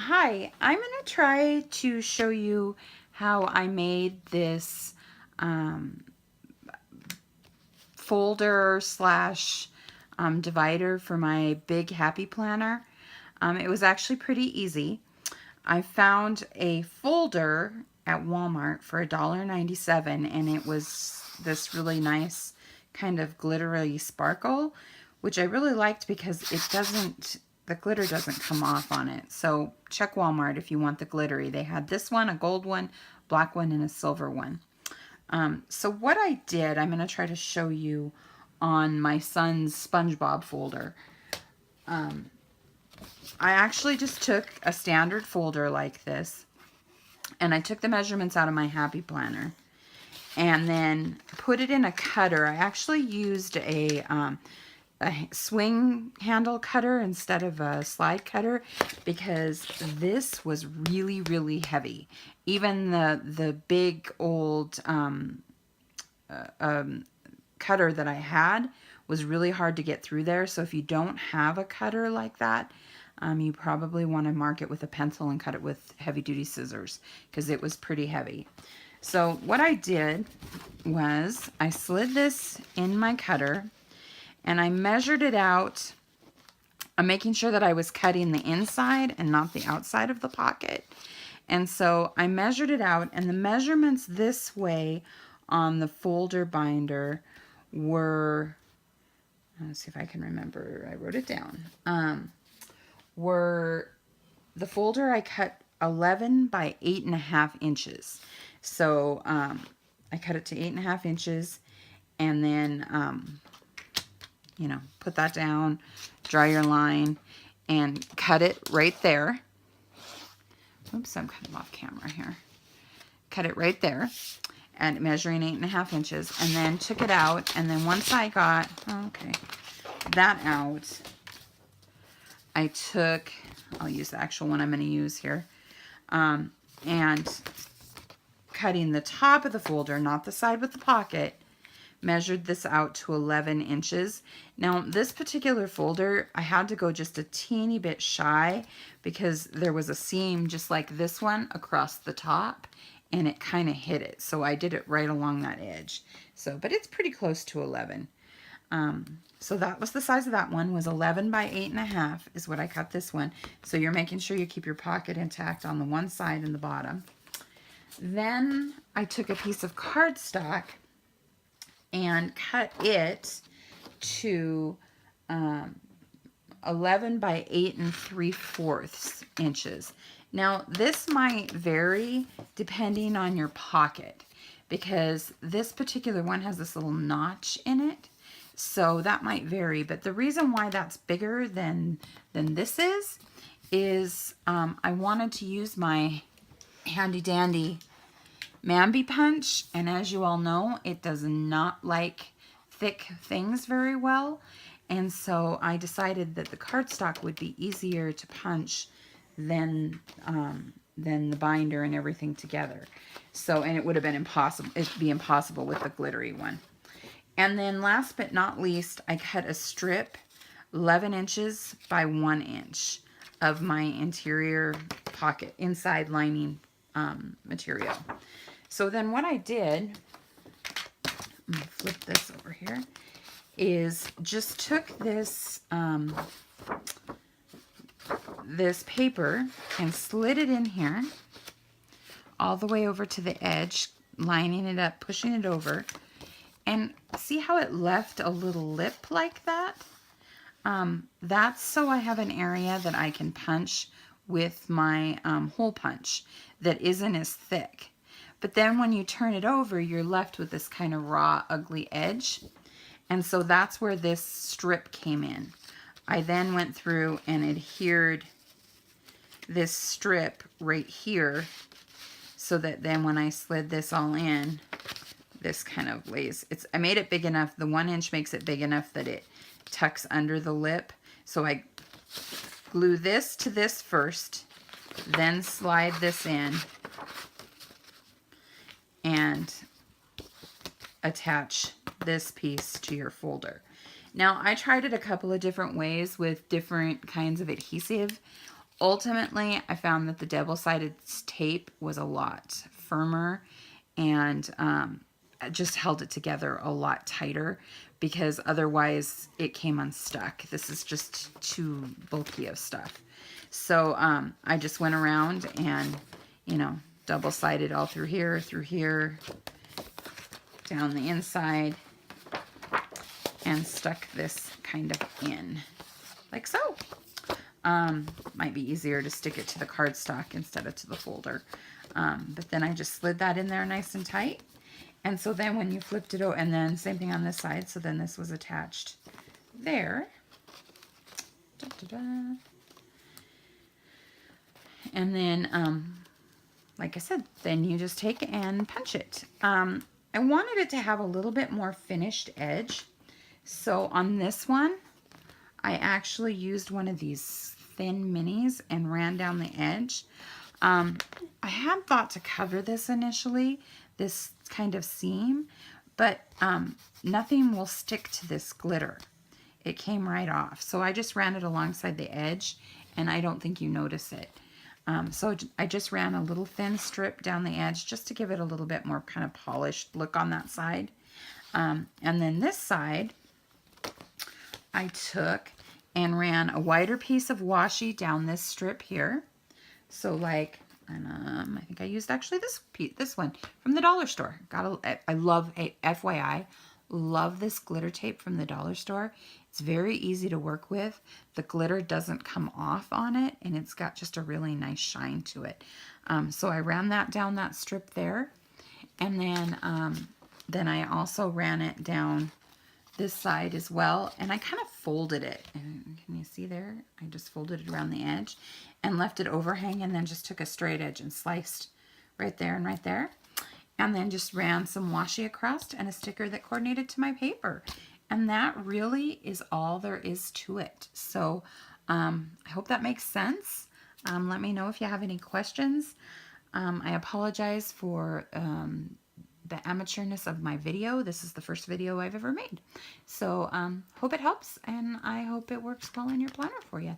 Hi, I'm going to try to show you how I made this um, folder slash divider for my big happy planner. It was actually pretty easy. I found a folder at Walmart for $1.97, and it was this really nice kind of glittery sparkle, which I really liked because the glitter doesn't come off on it. So check Walmart if you want the glittery. They had this one, a gold one, black one, and a silver one. So what I did, I'm going to try to show you on my son's SpongeBob folder. I actually just took a standard folder like this, and I took the measurements out of my happy planner and then put it in a cutter. I actually used a swing handle cutter instead of a slide cutter because this was really, really heavy. Even the big old cutter that I had was really hard to get through there. So if you don't have a cutter like that, you probably want to mark it with a pencil and cut it with heavy duty scissors because it was pretty heavy. So what I did was I slid this in my cutter and I measured it out. I'm making sure that I was cutting the inside and not the outside of the pocket. And so I measured it out, and the measurements this way on the folder binder were, let's see if I can remember, I wrote it down, were the folder I cut 11 by 8.5 inches. So I cut it to 8.5 inches, and then put that down, draw your line, and cut it right there. Oops, I'm kind of off camera here. Cut it right there, and measuring 8.5 inches, and then took it out, and then once I got, that out, I took, I'll use the actual one I'm going to use here, and cutting the top of the folder, not the side with the pocket, measured this out to 11 inches. Now, this particular folder, I had to go just a teeny bit shy because there was a seam just like this one across the top, and it kind of hit it. So I did it right along that edge. So, but it's pretty close to 11. So that was the size of that one, was 11 by 8.5 is what I cut this one. So you're making sure you keep your pocket intact on the one side and the bottom. Then I took a piece of cardstock and cut it to 11 by 8 3/4 inches. Now this might vary depending on your pocket because this particular one has this little notch in it. So that might vary, but the reason why that's bigger than this is I wanted to use my handy dandy Mambi punch, and as you all know, it does not like thick things very well, and so I decided that the cardstock would be easier to punch than the binder and everything together. So, and it would have been impossible, it'd be impossible with the glittery one. And then last but not least, I cut a strip 11 inches by 1 inch of my interior pocket, inside lining material. So then what I did, I'm going to flip this over here, is just took this this paper and slid it in here all the way over to the edge, lining it up, pushing it over, and see how it left a little lip like that? That's so I have an area that I can punch with my hole punch that isn't as thick. But then when you turn it over, you're left with this kind of raw, ugly edge. And so that's where this strip came in. I then went through and adhered this strip right here so that then when I slid this all in, this kind of lays, I made it big enough, the 1 inch makes it big enough that it tucks under the lip. So I glue this to this first, then slide this in, and attach this piece to your folder. Now, I tried it a couple of different ways with different kinds of adhesive. Ultimately, I found that the double-sided tape was a lot firmer and it just held it together a lot tighter because otherwise it came unstuck. This is just too bulky of stuff. So I just went around and, you know, double-sided all through here, down the inside, and stuck this kind of in, like so. Might be easier to stick it to the cardstock instead of to the folder. But then I just slid that in there nice and tight. And so then when you flipped it over, and then same thing on this side, so then this was attached there. Da, da, da. And then, like I said, then you just take and punch it. I wanted it to have a little bit more finished edge. So on this one, I actually used one of these thin minis and ran down the edge. I had thought to cover this initially, this kind of seam, but nothing will stick to this glitter. It came right off. So I just ran it alongside the edge, and I don't think you notice it. So I just ran a little thin strip down the edge just to give it a little bit more kind of polished look on that side. And then this side, I took and ran a wider piece of washi down this strip here. So like, I think I used actually this one from the dollar store. I love a FYI, love this glitter tape from the dollar store. It's very easy to work with. The glitter doesn't come off on it, and it's got just a really nice shine to it. So I ran that down that strip there, and then I also ran it down this side as well, and I kind of folded it. And can you see there? I just folded it around the edge and left it overhang, and then just took a straight edge and sliced right there and right there, and then just ran some washi across and a sticker that coordinated to my paper. And that really is all there is to it. So I hope that makes sense. Let me know if you have any questions. I apologize for the amateurness of my video. This is the first video I've ever made. So hope it helps, and I hope it works well in your planner for you.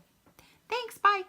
Thanks, bye.